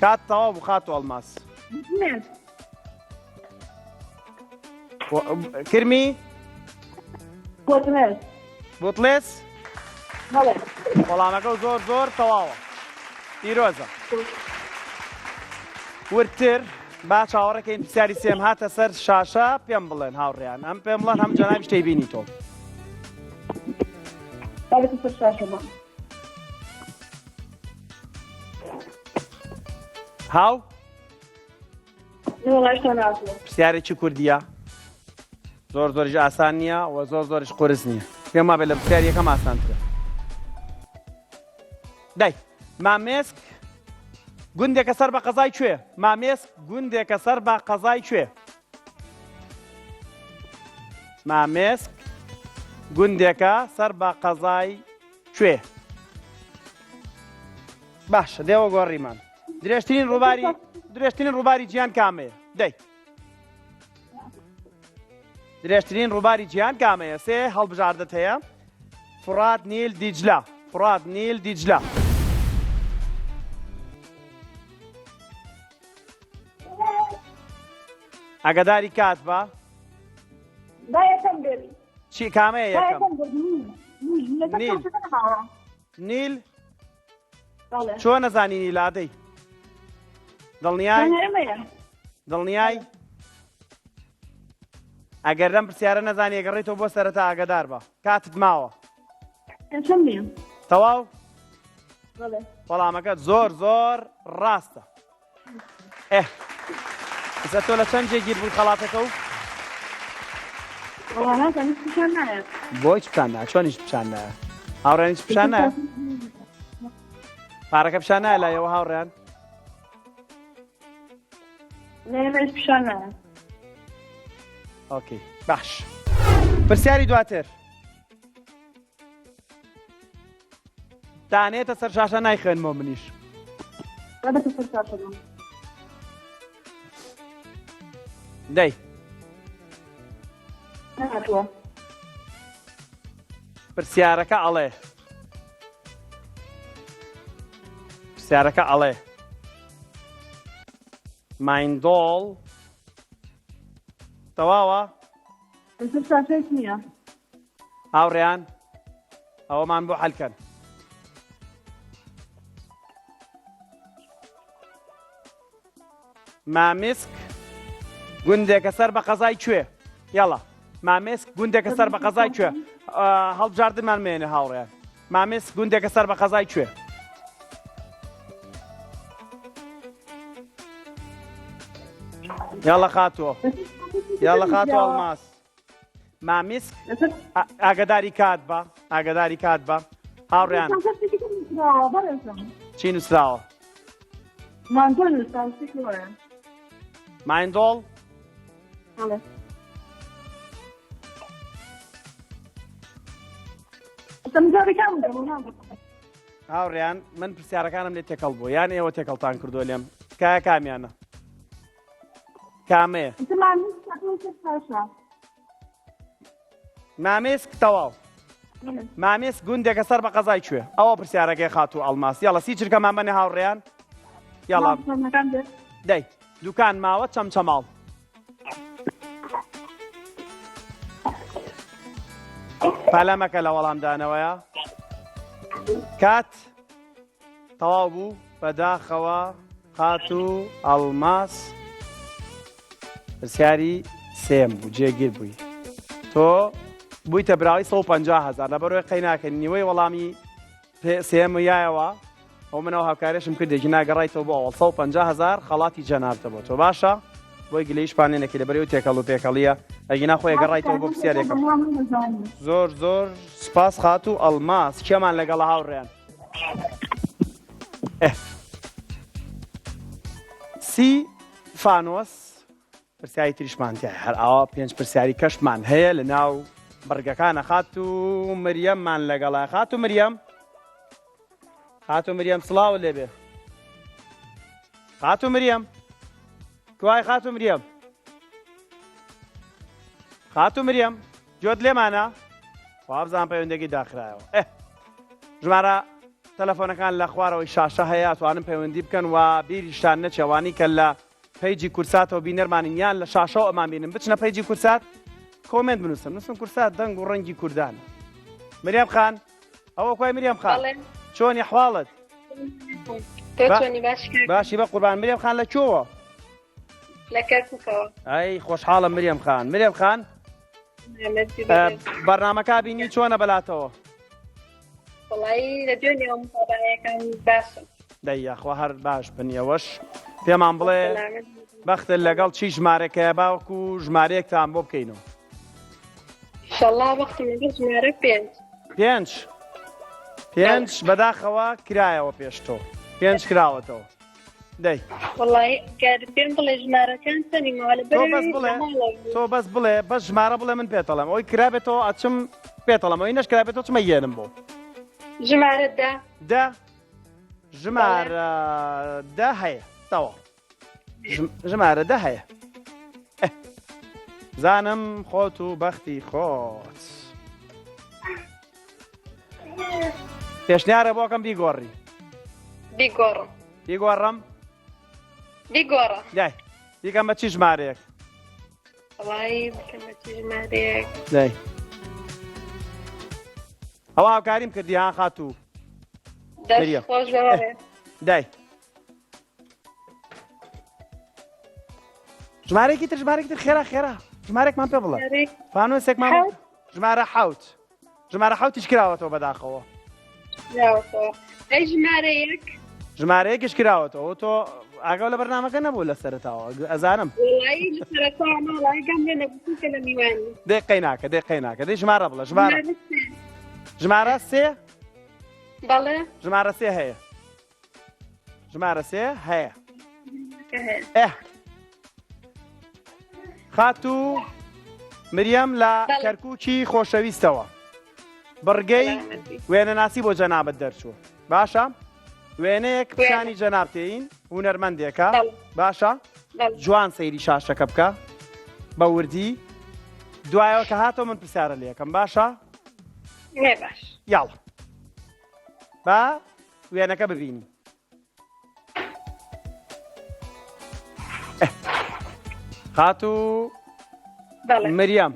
کات تەواو بوو خات و ئەڵماس کرمی بوتڵێس وەڵامەکە زۆر تەواوە پیرۆزە ورتر با چاوەڕەکەین پرسیاری سێم هاتە سەر شاشە پێم بڵێن هاوڕێیان ئەم پێم بڵێن هەم جەنابی شتەی بینی تۆ هاو پرسیارێکی کوردیە زۆریش ئاسان نییە و زۆریش قورس نییە پێم وابێت لە پرسیاری یەکەم ئاسانترە دای مامێسک گوندێکە سەر بە قەزای کوێ مامێسک گوندێکە سەر بە قەزای کوێ مامێسک گوندێکە سەر بە قەزای کوێ باشە دێوە گۆڕیمان درێژترین ڕووباری گیان کامەیە دەی درێژترین ڕووباری گیان کامەیە سێ هەڵبژاردت هەیە فرات نیل دیجلا فرات نیل دیجلا ئاگاداری کات بە چی کامەیە یەکەم نیل چۆن نەزانی نیلادەی دڵنیای ئەگەر لەم پرسیارە نەزانی ئەگەڕێتەوە بۆ سەرەتا ئاگادار بە کاتت ماوە تەواو وەڵامەکەت زۆر ڕاستە ئێستا تۆ لە چەند جێگیر بووی خەڵاتەکە و بۆ هیچ پیشان نایە چۆن هیچ پیشان نایە هاوڕێن هیچ پیشان نایە پارەکە پیشان نایە لایەوە هاوڕێیان پیشان نایە ئۆکەی باش پرسیاری دواتر دانێتە سەر شاشە نایخوێنمەوە منیش دەی پرسیارەکە ئەڵێ مایندۆڵ تەواوە هاوڕێیان ئەوەمان بۆ حەلکەن مامسک گوندێکە سەر بە قەزای کوێ یاڵا مامسک گوندێکە سەر بە قەزای کوێ هەڵبژاردنمان مێنێ هاوڕێیان مامسک گوندێکە سەر بە قەزای کوێ یاڵا خاتووە یاڵە خاتو ئەڵماس مامیسک ئاگداری کات بە ئاگداری کات بە هاوڕێیان چی نووسراوە مایندۆڵ هاوڕێیان من پرسیارەکانم لێ تێکەڵ بوو یان ئێوە تێکەڵتان کردو لێم تکایە کامیانە کامەیە مامێسک تەواو مامێسک گوندێکە سەر بە قەزای کوێ ئەوە پرسیارەکەی خاتو ئەڵماس یاڵە سی چرکەمان بەنێ هاوڕێیان یاڵا دەی دوکان ماوە چەمچەماڵ پالەمەکە لە وەڵامدانەوەیە کات تەواو بوو بەداخەوە خاتو ئەڵماس پرسیاری سێم بوو جێگیر بووی تۆ بوویتە براوی 150,000 لەبەرەوەی قەیناکەن نیوەی وەڵامی سێم یایەوە ئەو منەوە هاوکارێشم کردێکی ناگەڕایتەوە بۆ ئەوڵ 150,000 خەڵاتی جەنابتە بۆ تۆ باشە بۆی گلەی شپانێنێکی لەبەرەوەی تێکەڵ و پێکەڵیە ئەگینا خۆی گەڕایتەوە بۆ پرسیارێکم زۆر زۆر سپاس خاتو ئەڵماس کێمان لەگەڵ هاوڕێیان سی فانۆس پرسیاری تریشمان تیا هەر ئەوە 5 پرسیاری کەشمان هەیە لە ناو بەرگەکانە خاتو مریەممان لەگەڵا خاتو مریەم خاتو مریەم سڵاو لێبێ خاتو مریەم کوای خاتو مریەم خاتو مریەم جۆت لێمانە وابزان پەیوەندێکی داخرایەوە ژمارە تەلەفۆنەکان لە خوارەوەی شاشە هەیە توانن پەیوەندی بکەن و بیریشتان نەچێوانی کە لە پەیجی کورساتەوە بینەرمانین یان لە شاشەوە ئەمان بینن بچنە پەیجی کورسات کۆمنت بنووسن نووسن کورسات دەنگ و ڕەنگی کوردان مریەم خان ئەوە کوای مریەم خان چۆنی حواڵت باشی بە قوربان مریەم خان لە کوێوە لە کەرکووکەوە ئەی خۆشحاڵم مریەم خان مریەم خان بەرنامەکە بینی چۆنە بەلاتەوە وڵایی لە دوێنێەوە مسابقەکان باشن دەی یاخوا هەر باش بنیەوەش پێمان بڵێ بەختت لەگەڵ چی ژمارەکەیە باوەکو ژمارەیەکتان بۆ بکەینەوە ئینشەڵڵا وەختم لەگەڵ ژمارە 5 بەداخەوە کرایەوە پێش تۆ 5 کراوەتەوە دەی وڵایی پێم بڵێ ژمارەکان چەندیمەوە تۆ بەس بڵێ بەس ژمارە بڵێ من پێتەڵم ئەوی کرابێتەوە ئەچم پێتەڵم ئەوی نەشکرابێتەوە چمە یێنم بۆ ژمارە دا ژمارە دا هەیە تەواو ژمارە دا هەیە زانم خۆت و بەختی خۆت پێشنیارە بۆکەم بیگۆڕی بیگۆڕم دای بیکەم بە چی ژمارەیەک دای ئەوە هاوکاریم کردی ها خاتوو دای ژمارەیەکی تر خێرا ژمارێکمان پێ بڵێ فانوسێکمان ژمارە حەوت ژمارە حەوتیش کراوەتەوە بەداخەوە ژمارەیەکیش کراوەتەوە تۆ ئاگاو لە بەرنامەکە نەبوو لە سەرتاوە ئەزانم دقی ناکە دەی ژمارە بڵێ ژمارە سێ ژمارە سێ هەیە خاتو مریەم لە کەرکووکی خۆشەویستەوە بڕگەی وێنەناسی بۆ جەنابەت دەرچووە باشە وێنەیەک پیشانی جەنابتێین هونەرمەندێکە باشە جوان سەیری شاشەکە بکە بە وردی دوایەوە کە هاتەوە من پرسیارە لێکم باشە یاڵە با وێنەکە ببینی خاتو مریەم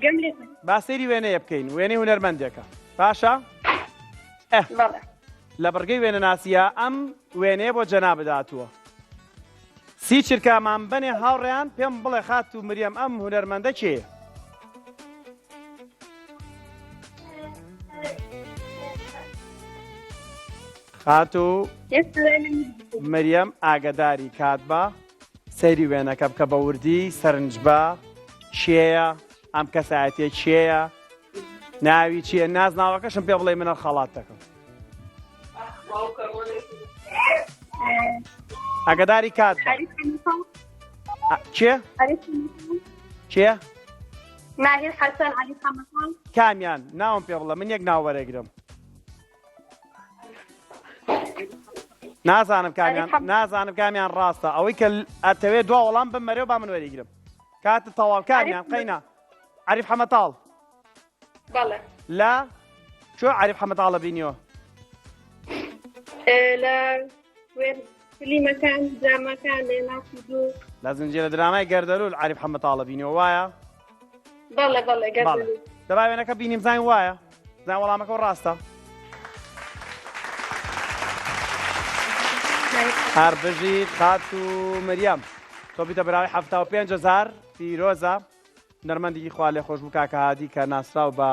با سەیری وێنەیە بکەین وێنەی هونەرمەندێکە باشە لە بڕگەی وێنەناسیە ئەم وێنەیە بۆ جەنابەت هاتووە سی چرکامان بەنێ هاوڕێیان پێم بڵێ خاتو مریەم ئەم هونەرمەندە کێیە خاتو مریەم ئاگداری کات بە سەیری وێنەکە بکە بە وردی سەرنج بە چیەیە ئەم کەسایەتیە چیەیە ناوی چییە نازناوەکەشم پێ بڵێ منە خەڵات دەکەم ئەگەداری کات چێ چێ ماهر حسن علي حمصان کامیان ناوم پێ بڵێ من یەک ناو وەرەگرم نازانم کامیان ڕاستە ئەوەی کە ئەتەوێت دوا وەڵام بمەرێ با من وەرەگرم کاتە تەواو کامیان قەینا عەریف حەمەتاڵ بەڵێ لا شو عەریف حەمەتاڵە بینیوە لە فیلمەکان درامەکان لە ناسی دوو لە زنجیرە درامای گەردەلوول عەریف حەمەتاڵە بینیوە وایە بەڵێ بەڵێ گەردەلوول دەبا وێنەکە بینیم زانین وایە زان وەڵامەکە ڕاستە هەر بژیت خات و مریەم تۆ بیتە براوی 75,000 پیرۆزە نەرمەندێکی خوا لێ خۆش بوو کاکە هادی کە ناسراو بە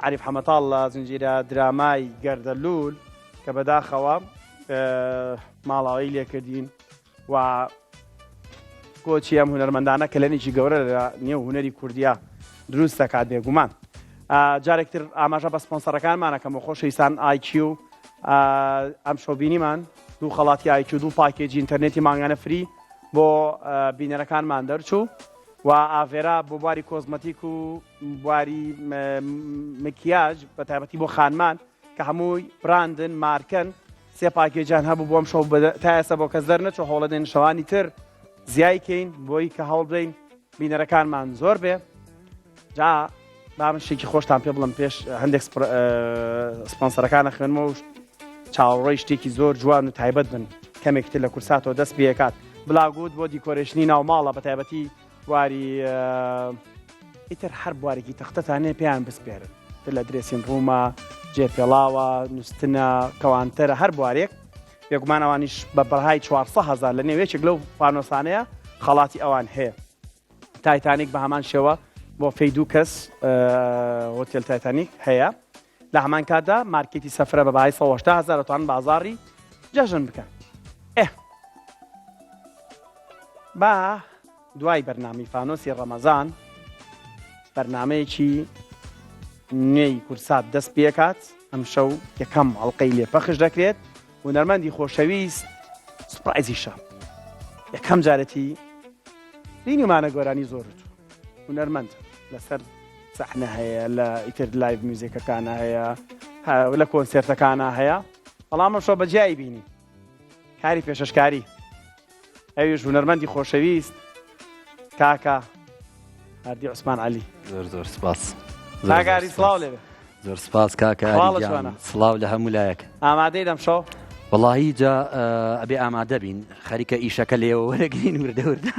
عەریف حەمەتاڵ لە زنجیرە درامای گەردەلوول کە بەداخەوە ماڵاوی لێکردین و کۆچی ئەم هونەرمەندانە کە لەنێکی گەورە لە نێو هونەری کوردیا دروست دەکات بێگومان جارێکتر ئاماژە بە سپۆنسەرەکانمانەکەم بۆ خۆشەویستان IQ ئەم شۆبینیمان دوو خەڵاتی IQ دوو پاکێجی ئینتەرنێتی مانگانە فری بۆ بینەرەکانمان دەرچوو و ئاڤێرا بۆ بواری کۆزمەتیک و بواری مکیاژ بە تایبەتی بۆ خانمان کە هەمووی براندن مارکن سێ پاکێجان هەبوو بۆم شەو تا ئێستا بۆ کەس دەرنەچۆ هەوڵە دێن شەوانی تر زیایکەین بۆی کە هەوڵ بدەین بینەرەکانمان زۆر بێ جا با من شتێکی خۆشتان پێ بڵم پێش هەندێک سپۆنسەرەکانە خوێنمەوە چاوەڕێی شتێکی زۆر جوان و تایبەت بن کەمێکتر لە کورساتەوە دەست پێکات بلاگوت بۆ دیکۆرێشنی ناو ماڵە بە تایبەتی بواری ئیتر هەر بوارێکی تەختەتانێ پێیان بسپێرن لە درێسین ڕوومە جێپێڵاوە نووسنە کەوانتەرە هەر بوارێک بێگومان ئەوانیش بە بەرهای 400,000 لە نێوێچێک لەو پانۆسانەیە خەڵاتی ئەوان هەیە تایتانیک بە هەمان شێوە بۆ فەی دوو کەس هۆتێل تایتانیک هەیە لە هەمان کاتدا مارکێتی سەفرە بە بەهای 180,000 دەتوانن بازاڕی جەژن بکەن با دوای بەرنامی فانۆسی ڕەمەزان بەرنامەیەکی نوێی کورسات دەست پێکات ئەم شەو یەکەم هەڵقەی لێ پەخش دەکرێت و نەرمەندی خۆشەویست سوپرایزیشە یەکەم جارەتی بینیمانە گۆرانی زۆرت و نەرمەند لەسەر سەحنە هەیە لە ئیتر لایڤ میوزیکەکانە هەیە لە کۆنسێرتەکانە هەیە بەڵام ئەم شەو بەجیایی بینی کاری پێشەشکاری ئەویش هونەرمەندی خۆشەویست کاکە هەردی عوسمان عەلی زۆر سپاس کاکاری سڵاو لێبێ زۆر سپاس کاکە سڵاو لە هەموو لایەک ئامادەی دەم شەو وەڵاهی جا ئەبێ ئامادە بین خەریکە ئیشەکە لێەوە وەرەگرین وردەوردە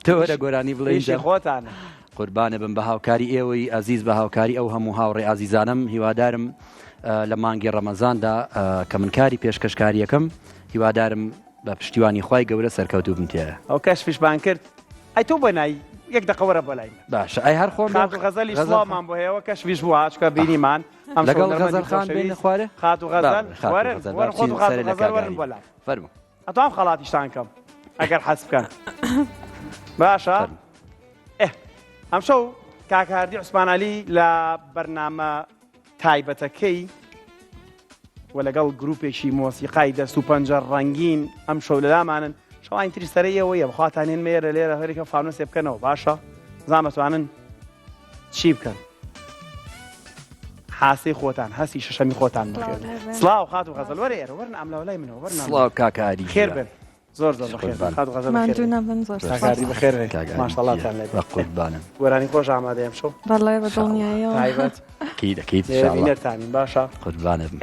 تۆ وەرە گۆرانی بڵێ خۆتانە قوربانە بم بە هاوکاری ئێوەی ئازیز بە هاوکاری ئەو هەموو هاوڕێ ئازیزانم هیوادارم لە مانگی ڕەمەزاندا کە من کاری پێشکەشکاریەکەم هیوادارم بە پشتیوانی خوای گەورە سەرکەوتوو بنتێ ئەو کەشفیشمان کرد ئەی تۆ بۆ نای یەک دقەوەرە بۆ لای باشە ئەی هەر خۆم غەزەلی سڵاومان بۆ هەیەوە کەشفیش بووە چکە بینیمان لەگەڵ غەزەلخان بێنە خوارێ خات و غەزەل وەرن خۆت و خات و غەزەل وەرن بۆ لای فەرموو ئەتوام خەڵاتیشتان کەم ئەگەر حەز بکەن باشە ئەم شەو کاکە هەردی عوسمان عەلی لە بەرنامە تایبەتەکەی و لەگەڵ گروپێکی مۆسیقای دەست و پەنجە ڕەنگین ئەم شەو لەلامانن شەوانی تری سەرەیەوەیە بخواتانێن مێرە لێرە هەرێکە فانۆسێ بکەنەوە باشە زانمەتوانن چی بکەن حاسی خۆتان هەسی شەشەمی خۆتان بخێن سڵاو خات و غەزەل وەرە ئێرە وەرن ئەم لەوەلای منەوە وەرن سڵاو کاکاری خێر بن زۆر بەخێر خات و غەزەل کاکاری بەخێر ماشەڵڵاتان لێ قوربانم وەرانی خۆش ئامادەیەم شەو بەڵێ بەدڵنیایەوە تایبەت دەکەیت بینەرتانین باشە قوربانم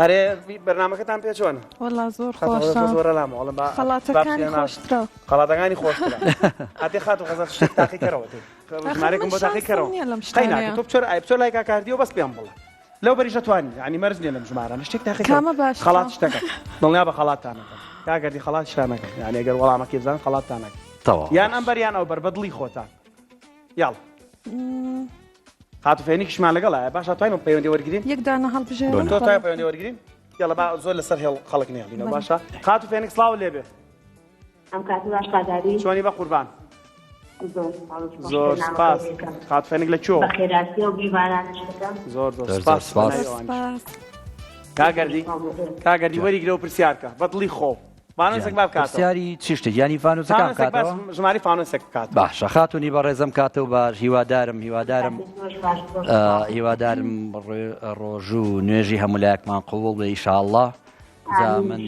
ئەرێ بەرنامەکەتان پێ چۆنە وەڵا زۆر خۆشە زۆرە لامەوەڵم خەڵاتەکانی خۆشترە خەڵاتەکانی خۆشترە ئاتی خات و غەزەل شتێک تاقیکەرەوە ژمارەکەم بۆ تاقیکەرەوە قەینا تۆ بچۆر ئای بچۆر لای کاکاردیەوە بەس پێم بڵێ لەو بەریشە توانی ینی مەرج نیە لەم ژمارانە شتێک تاقیکەرەوە خەڵات شتەکە دڵنیا بە خەڵاتانەکە کاکاردی خەڵات شتانەکە یعنی ئەگەر وەڵامەکەی بزان خەڵاتانەکە یان ئەم بەریان ئەو بەربەدڵی خۆتان یاڵ خاتوفێنێکیشمان لەگەڵایە باشە توانین پەیوەندی وەرگرین یەک دانە هەڵبژێرن تۆ تای پەیوەندی وەرگرین یاڵە با زۆر لەسەر هێڵ خەڵک نێڵینەوە باشە خاتوفێنێک سڵاو لێبێ ئەم کاتی باش قاداری چۆنی بە قوربان زۆر سپاس خاتوفێنێک لە کوێوە بەخێراتی و بیمارانش دەکەم زۆر سپاس کاگەردی وەریگرە و پرسیارکە بەدڵی خۆ فانۆسێک با بکاتەوە پرسیاری چی شتێک ینی فانۆسەکان بکاتەوە ژماری فانۆسێک بکات باشە خاتونی بە ڕێزەم کاتەوە باش هیوادارم ڕۆژوو نوێژی هەمولایەکمان قوڵ بێ ئیشاءالله جا من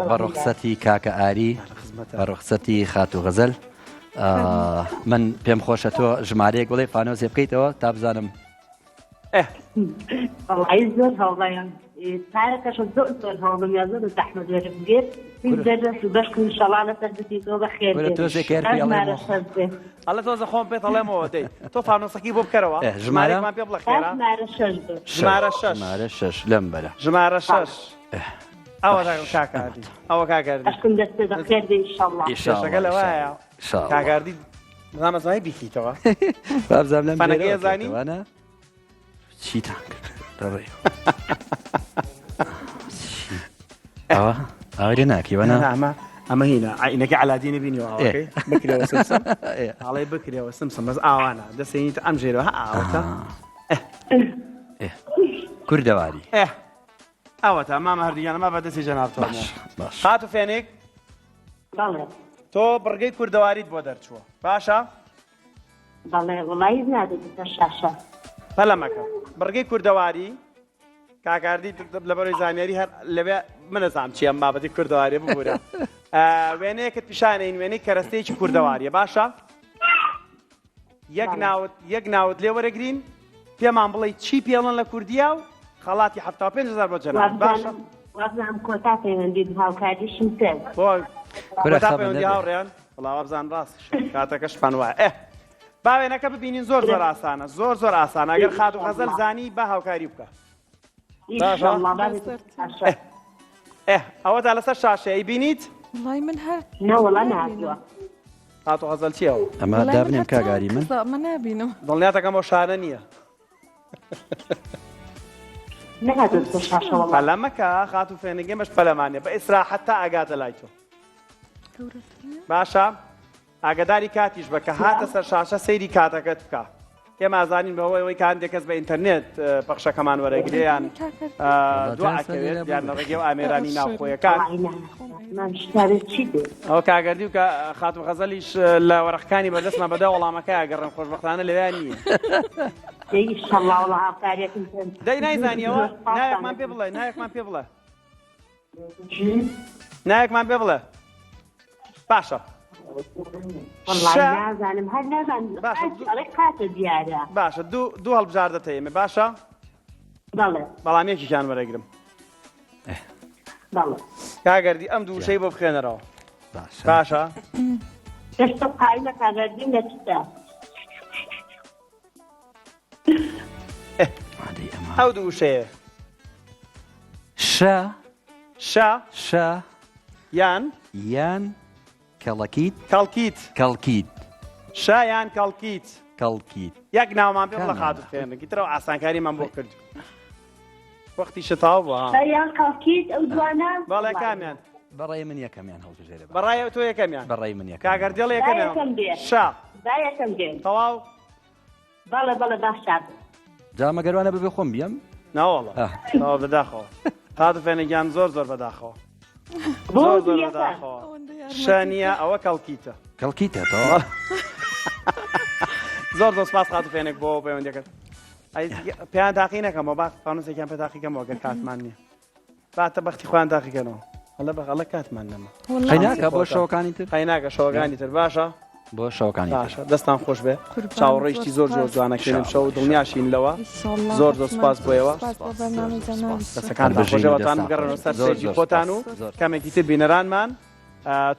بە ڕوخسەتی کاکە ئاری بە ڕوخسەتی خاتو غەزەل من پێم خۆشە تۆ ژمارەیەک بڵێ فانۆسێ بکەیتەوە تا بزانم والله زۆر هەوڵەیەم تارەکەش زۆر هەوڵم یا زۆر زەحمەت وێرم بێت دەرس بەشکن ئینشەڵا لەسەر دەستیتەوە بەخێر بێت هەڵە تۆزە خۆم پێت هەڵێمەوە دەی تۆ فانۆسەکەی بۆ بکەرەوە ژمارەمان پێ بڵێ خێرا ژمارە 6 لەم بەرە ژمارە 6 ئەوە کاکاردی ئەوە کاگەردی ئەشکن دەستێ بەخێر بێ ئینشەڵا شەشەکە لەوایە کاگاردی زانمەزای بیخیتەوە بابزانام لەم فەنەکەی زانی چیتان کرد ئەوە ئاوێ ناکەوەنا ئەمە هینە عینەکە علادینە بینیەوە بکرێەوە سمسم هەڵێ بکرێەوە سمسم بەس ئاوانە دەسێنیت ئەم ژێرەوە ئاوەتە کوردەواری ئەوەتە مامە هەردوویانەما بەدەستی جەنابتۆ خاتو فێنێک تۆ بڕگەی کوردەواریت بۆ دەرچووە باشە بەڵێ وڵایی نادێتە شاشە پەلەمەکە بڕگەی کوردەواری کاکاردی لە بەرەوەی زانیاری هەر لەبێ منەزانم چی ئەم بابەتی کوردەواریە ببوورە وێنەیەکت پیشانەین وێنەی کەرەستەیەکی کوردەواریە باشە یەک ناوت لێ وەرەگرین پێمان بڵێ چی پێڵەن لە کوردیا و خەڵاتی 75,000 بۆ جەناب باشە وازنام کۆتا پەیوەندی هاوکاریشم پێ کۆتا پەیوەندی هاوڕێیان وڵاو بزان ڕاست کاتەکەشمان وایە باوێنەکە ببینین زۆر ئاسانە زۆر ئاسانە ئەگەر خات و غەزەل زانی با هاوکاری بکە ئەوەدا لەسەر شاشەیە بینیت وڵای من هەر نەوەڵا نادووە خات و غەزەل چیەوە ئەمە دابنێم کاگاری من نابینم دڵنیاتەکەم بۆ شانە نییە پەلەمەکە خات و فێنەگەی مەش پەلەمانێ بە ئیسراحەت تا ئاگاتە لای تۆ باشە ئاگداری کاتیش بە کە هاتە سەر شاشە سەیری کاتەکەت بکە ئێمە ئازانین بەهۆی ئەوەی کە هەندێک کەس بە ئینتەرنێت پەخشەکەمان وەرەگرێیان دوعەکەوێت یان لە ڕێگەی و ئامێرانی ناوخۆیەکان ئەوە کاگەردی و کە خات و غەزەلیش لە وەرەقەکانی بەردەستمان بەدا وەڵامەکە ئەگەڕێن خۆشبەختانە لەوێیان نییە دەی نایزانیەوە نایەکمان پێ بڵێ نایەکمان پێ بڵێ باشە باشە دوو هەڵبژاردەتە ئێمە باشە بەڵامێکیان وەرەگرم کاگەردی ئەم دوو شەی بۆ بخێنەرەوە باشە ئەو دوو شەیە شە یان کەڵکیت شایان کەڵکیت یەک ناومان پێ بڵە خات و فێنێکی ترەوە ئاسانکاریمان بۆ کرد وەختی شتاو بووە بەڵێ کامیان بەڕێی من یەکەمیان هەڵبژێرە بەڕای تۆ یەکەمیان بەڕێی من یەکەم کاگەردێڵ یەکەمیان شا تەواو بەڵێ باشە جامەگەروانە ببێ خۆم بیەم ناوەڵە تەواو بەداخەوە خات و فێنێکیان زۆر بەداخەوە زۆر بەداخەوە شانیە ئەوە کەڵکیتە کەڵکیتەوە زۆر سپاس خات و فێنێک بۆ پەیوەندیەکەت پێیان تاقی نەکەمەوە با فانوسێکیان پێ تاقیکەمەوە گەر کاتمان نییە باتە بەختی خۆیان تاقیکەنەوە هەڵە کاتمان نەما قەیناکە بۆ شەوەکانی تر قەیناکە شەوەکانی تر باشە بۆ شەوەکانی باشە دەستان خۆش بێ چاوەڕێشتی زۆر جوانەکەێنم شەو دڵنیاشین لەوە زۆر سپاس بۆیەوە دەستەکانتان خۆشەوەتان بگەڕنەوە سەر سێجی خۆتان و کەمێکی تر بینەرانمان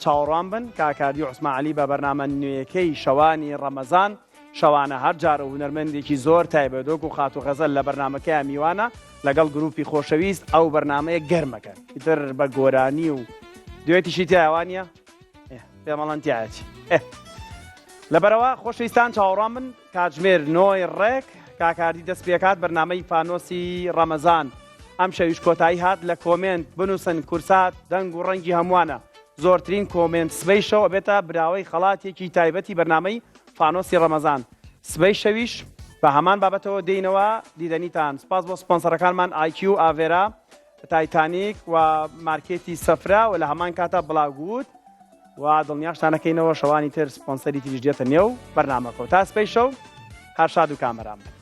چاوەڕوان بن کاکاردی عوسمان عەلی بە بەرنامە نوێیەکەی شەوانی ڕەمەزان شەوانە هەر جارە هونەرمەندێکی زۆر تایبەتۆک و خات و غەزەل لە بەرنامەکەی میوانە لەگەڵ گروپی خۆشەویست ئەو بەرنامەیە گەرمەکەن ئیتر بە گۆرانی و دوێتیشی تایوانە پێمەڵەن تایەتی لەبەرەوە خۆشەویستان چاوەڕوان بن کاتژمێر 9 ڕێک کاکاردی دەست پێکات بەرنامەی فانۆسی ڕەمەزان ئەم شەویش کۆتایی هات لە کۆمنت بنووسن کورسات دەنگ و ڕەنگی هەمووانە زۆرترین کۆمنت سبەی شەو ئەبێتە براوەی خەڵاتێکی تایبەتی بەرنامەی فانۆسی ڕەمەزان. سبەی شەویش بە هەمان بابەتەوە دێینەوە دیدەنیتان. سپاس بۆ سپۆنسەرەکانمان IQ ئاڤێرا، تایتانیک و مارکێتی سەفرا و لە هەمان کاتە بڵاوگوت و دڵنیاشتانەکەینەوە شەوانی تر سپۆنسەری تریش دێتە نێو بەرنامەکە. تا سبەی شەو هەر شاد و کامەران.